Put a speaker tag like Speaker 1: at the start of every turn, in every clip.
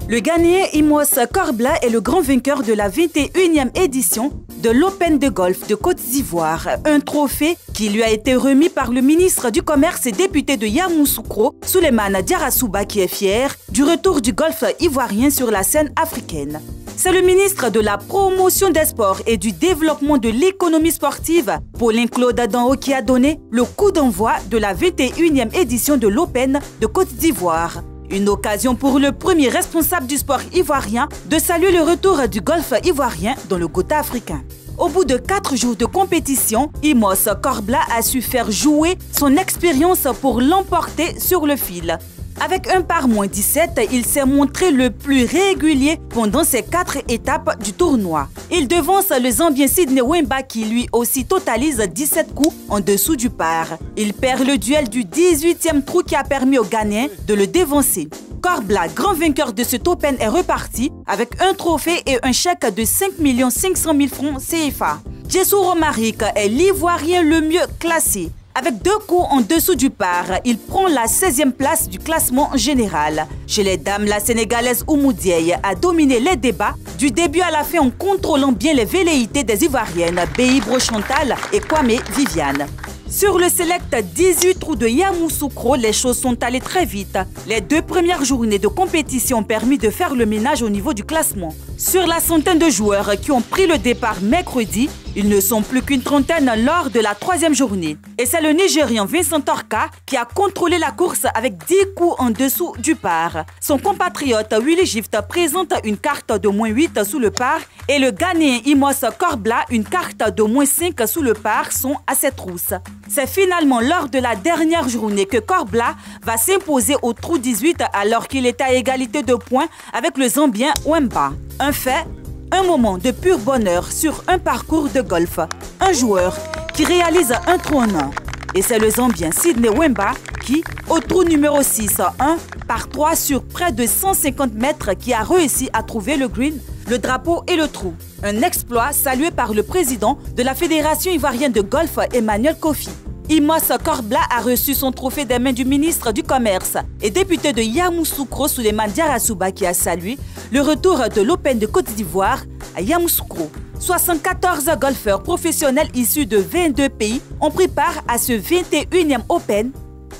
Speaker 1: Le Ghanéen Imos Korbla est le grand vainqueur de la 21e édition de l'Open de golf de Côte d'Ivoire, un trophée qui lui a été remis par le ministre du Commerce et député de Yamoussoukro, Souleymane Diarra-Souba, qui est fier du retour du golf ivoirien sur la scène africaine. C'est le ministre de la Promotion des Sports et du Développement de l'économie sportive, Paulin Claude Danho, qui a donné le coup d'envoi de la 21e édition de l'Open de Côte d'Ivoire. Une occasion pour le premier responsable du sport ivoirien de saluer le retour du golf ivoirien dans le Gotha africain. Au bout de 4 jours de compétition, Imos Korbla a su faire jouer son expérience pour l'emporter sur le fil. Avec un par -17, il s'est montré le plus régulier pendant ces 4 étapes du tournoi. Il devance le Zambien Sidney Wemba qui lui aussi totalise 17 coups en dessous du par. Il perd le duel du 18e trou qui a permis aux Ghanéens de le dévancer. Korbla, grand vainqueur de cet Open, est reparti avec un trophée et un chèque de 5 500 000 francs CFA. Jessou Romaric est l'Ivoirien le mieux classé. Avec 2 coups en dessous du par, il prend la 16e place du classement général. Chez les dames, la Sénégalaise Oumou Dieye a dominé les débats du début à la fin en contrôlant bien les velléités des Ivoiriennes Beyi Chantal et Kwame Viviane. Sur le select 18 trous de Yamoussoukro, les choses sont allées très vite. Les 2 premières journées de compétition ont permis de faire le ménage au niveau du classement. Sur la centaine de joueurs qui ont pris le départ mercredi, ils ne sont plus qu'une trentaine lors de la 3e journée. Et c'est le Nigérian Vincent Orka qui a contrôlé la course avec 10 coups en dessous du par. Son compatriote Willy Gift présente une carte de -8 sous le par et le Ghanéen Imos Korbla une carte de -5 sous le par sont à ses trousses. C'est finalement lors de la dernière journée que Korbla va s'imposer au trou 18 alors qu'il est à égalité de points avec le Zambien Wemba. Un fait, un moment de pur bonheur sur un parcours de golf. Un joueur qui réalise un trou en un. Et c'est le Zambien Sidney Wemba qui, au trou numéro 6, 1 par 3 sur près de 150 mètres, qui a réussi à trouver le green, le drapeau et le trou. Un exploit salué par le président de la Fédération ivoirienne de golf, Emmanuel Kofi. Imos Korbla a reçu son trophée des mains du ministre du Commerce et député de Yamoussoukro, Souleymane Diarra-Souba, qui a salué le retour de l'Open de Côte d'Ivoire à Yamoussoukro. 74 golfeurs professionnels issus de 22 pays ont pris part à ce 21e Open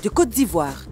Speaker 1: de Côte d'Ivoire.